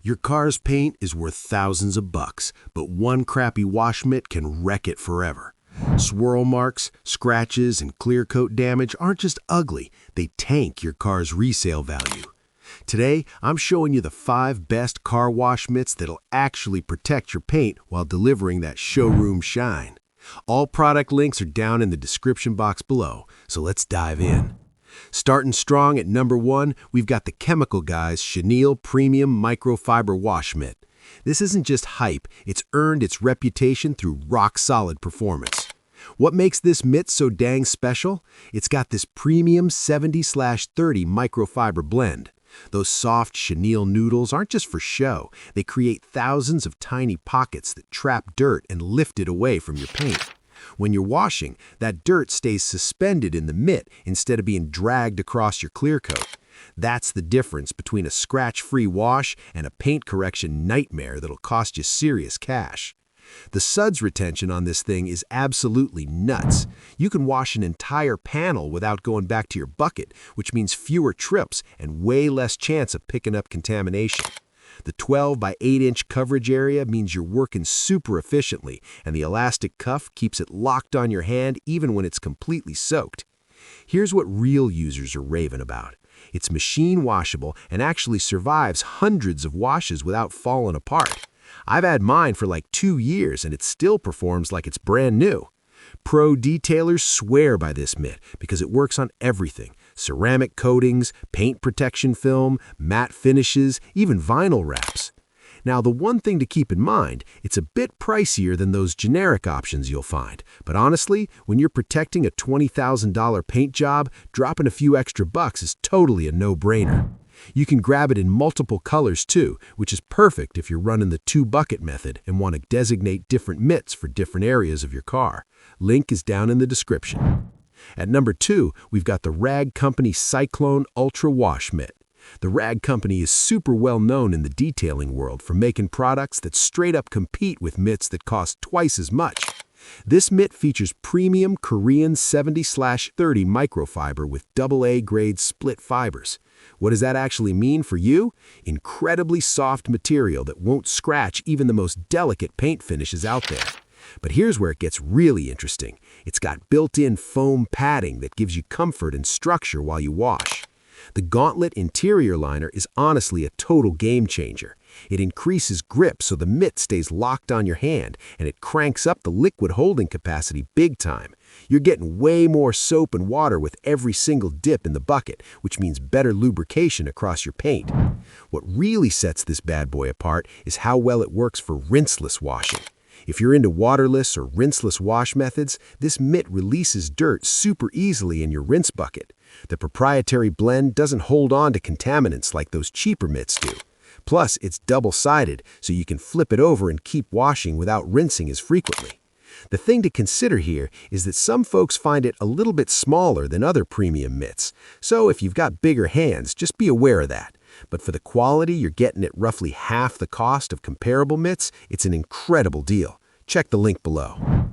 Your car's paint is worth thousands of bucks, but one crappy wash mitt can wreck it forever. Swirl marks, scratches, and clear coat damage aren't just ugly, they tank your car's resale value. Today, I'm showing you the 5 best car wash mitts that'll actually protect your paint while delivering that showroom shine. All product links are down in the description box below, so let's dive in. Starting strong at number 1, we've got the Chemical Guys Chenille Premium Microfiber Wash Mitt. This isn't just hype, it's earned its reputation through rock-solid performance. What makes this mitt so dang special? It's got this premium 70/30 microfiber blend. Those soft chenille noodles aren't just for show, they create thousands of tiny pockets that trap dirt and lift it away from your paint. When you're washing, that dirt stays suspended in the mitt instead of being dragged across your clear coat. That's the difference between a scratch-free wash and a paint correction nightmare that'll cost you serious cash. The suds retention on this thing is absolutely nuts. You can wash an entire panel withod going back to your bucket, which means fewer trips and way less chance of picking up contamination. The 12 by 8 inch coverage area means you're working super efficiently, and the elastic cuff keeps it locked on your hand even when it's completely soaked. Here's what real users are raving about. It's machine washable and actually survives hundreds of washes without falling apart. I've had mine for like 2 years and it still performs like it's brand new. Pro detailers swear by this mitt because it works on everything: ceramic coatings, paint protection film, matte finishes, even vinyl wraps. Now, the one thing to keep in mind, it's a bit pricier than those generic options you'll find. But honestly, when you're protecting a $20,000 paint job, dropping a few extra bucks is totally a no-brainer. You can grab it in multiple colors too, which is perfect if you're running the 2-bucket method and want to designate different mitts for different areas of your car. Link is down in the description. At number 2, we've got the Rag Company Cyclone Ultra Wash Mitt. The Rag Company is super well known in the detailing world for making products that straight up compete with mitts that cost twice as much. This mitt features premium Korean 70/30 microfiber with AA grade split fibers. What does that actually mean for you? Incredibly soft material that won't scratch even the most delicate paint finishes out there. But here's where it gets really interesting. It's got built-in foam padding that gives you comfort and structure while you wash. The Gauntlet interior liner is honestly a total game changer. It increases grip so the mitt stays locked on your hand, and it cranks up the liquid holding capacity big time. You're getting way more soap and water with every single dip in the bucket, which means better lubrication across your paint. What really sets this bad boy apart is how well it works for rinseless washing. If you're into waterless or rinseless wash methods, this mitt releases dirt super easily in your rinse bucket. The proprietary blend doesn't hold on to contaminants like those cheaper mitts do. Plus, it's double-sided, so you can flip it over and keep washing without rinsing as frequently. The thing to consider here is that some folks find it a little bit smaller than other premium mitts, so if you've got bigger hands, just be aware of that. But for the quality you're getting at roughly half the cost of comparable mitts, it's an incredible deal. Check the link below.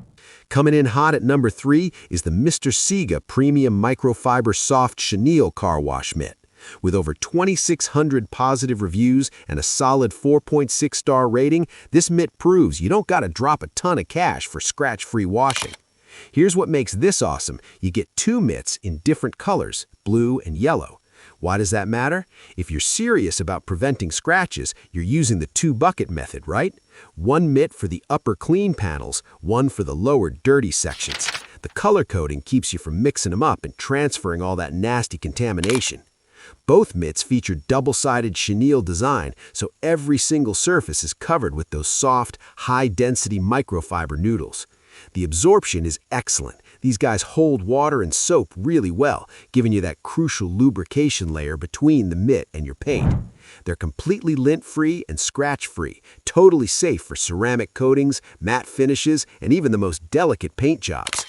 Coming in hot at number 3 is the MR.SIGA Premium Microfiber Soft Chenille Car Wash Mitt. With over 2,600 positive reviews and a solid 4.6-star rating, this mitt proves you don't gotta drop a ton of cash for scratch-free washing. Here's what makes this awesome. You get 2 mitts in different colors, blue and yellow. Why does that matter? If you're serious about preventing scratches, you're using the 2-bucket method, right? 1 mitt for the upper clean panels, 1 for the lower dirty sections. The color coding keeps you from mixing them up and transferring all that nasty contamination. Both mitts feature double-sided chenille design, so every single surface is covered with those soft, high-density microfiber noodles. The absorption is excellent. These guys hold water and soap really well, giving you that crucial lubrication layer between the mitt and your paint. They're completely lint-free and scratch-free, totally safe for ceramic coatings, matte finishes, and even the most delicate paint jobs.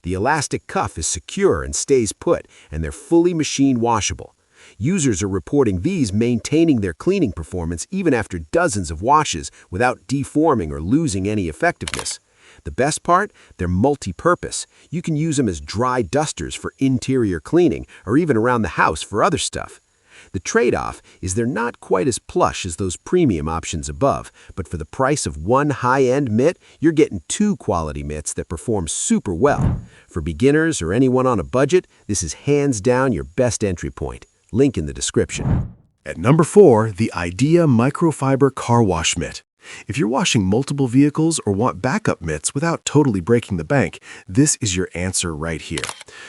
The elastic cuff is secure and stays put, and they're fully machine washable. Users are reporting these maintaining their cleaning performance even after dozens of washes without deforming or losing any effectiveness. The best part? They're multi-purpose. You can use them as dry dusters for interior cleaning or even around the house for other stuff. The trade-off is they're not quite as plush as those premium options above, but for the price of one high-end mitt, you're getting two quality mitts that perform super well. For beginners or anyone on a budget, this is hands down your best entry point. Link in the description. At number 4, the AIDEA Microfiber Car Wash Mitt. If you're washing multiple vehicles or want backup mitts without totally breaking the bank, this is your answer right here.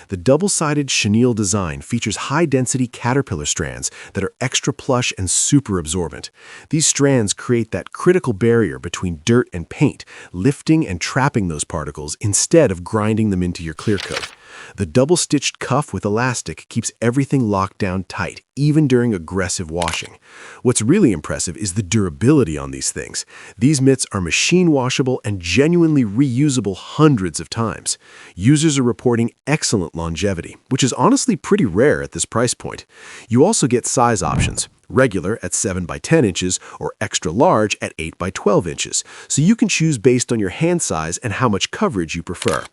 The double-sided chenille design features high-density caterpillar strands that are extra plush and super absorbent. These strands create that critical barrier between dirt and paint, lifting and trapping those particles instead of grinding them into your clear coat. The double-stitched cuff with elastic keeps everything locked down tight, even during aggressive washing. What's really impressive is the durability on these things. These mitts are machine washable and genuinely reusable hundreds of times. Users are reporting excellent longevity, which is honestly pretty rare at this price point. You also get size options. Regular at 7 by 10 inches or extra large at 8 by 12 inches, so you can choose based on your hand size and how much coverage you prefer.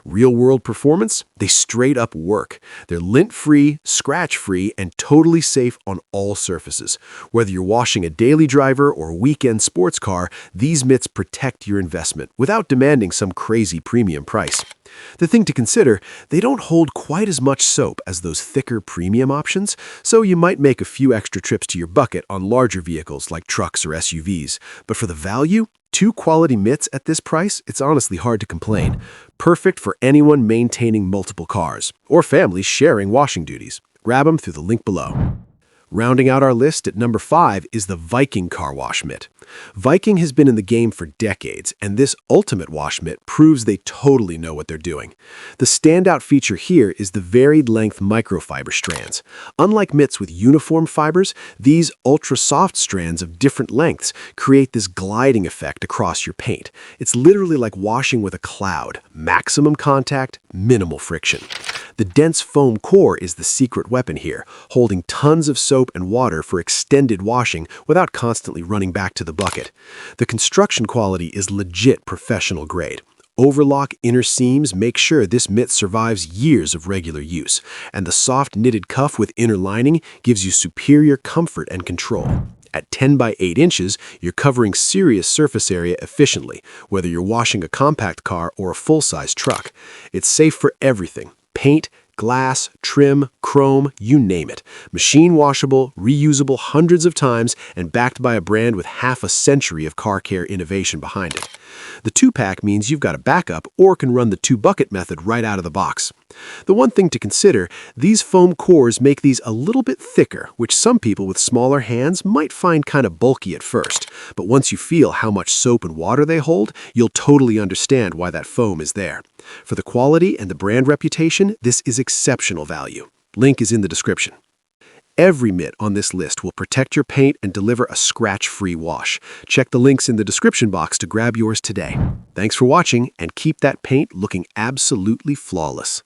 Real-world performance? They straight up work. They're lint-free, scratch-free, and totally safe on all surfaces. Whether you're washing a daily driver or weekend sports car, these mitts protect your investment without demanding some crazy premium price. The thing to consider, they don't hold quite as much soap as those thicker premium options, so you might make a few extra trips to your bucket on larger vehicles like trucks or SUVs. But for the value, two quality mitts at this price, it's honestly hard to complain. Perfect for anyone maintaining multiple cars or families sharing washing duties. Grab them through the link below. Rounding out our list at number 5 is the VIKING car wash mitt. VIKING has been in the game for decades, and this ultimate wash mitt proves they totally know what they're doing. The standout feature here is the varied length microfiber strands. Unlike mitts with uniform fibers, these ultra-soft strands of different lengths create this gliding effect across your paint. It's literally like washing with a cloud. Maximum contact, minimal friction. The dense foam core is the secret weapon here, holding tons of soap and water for extended washing without constantly running back to the bucket. The construction quality is legit professional grade. Overlock inner seams make sure this mitt survives years of regular use, and the soft knitted cuff with inner lining gives you superior comfort and control. At 10 by 8 inches, you're covering serious surface area efficiently, whether you're washing a compact car or a full-size truck. It's safe for everything. Paint, glass, trim, chrome, you name it. Machine washable, reusable hundreds of times, and backed by a brand with half a century of car care innovation behind it. The 2-pack means you've got a backup or can run the 2-bucket method right out of the box. The one thing to consider, these foam cores make these a little bit thicker, which some people with smaller hands might find kind of bulky at first. But once you feel how much soap and water they hold, you'll totally understand why that foam is there. For the quality and the brand reputation, this is exceptional value. Link is in the description. Every mitt on this list will protect your paint and deliver a scratch-free wash. Check the links in the description box to grab yours today. Thanks for watching, and keep that paint looking absolutely flawless.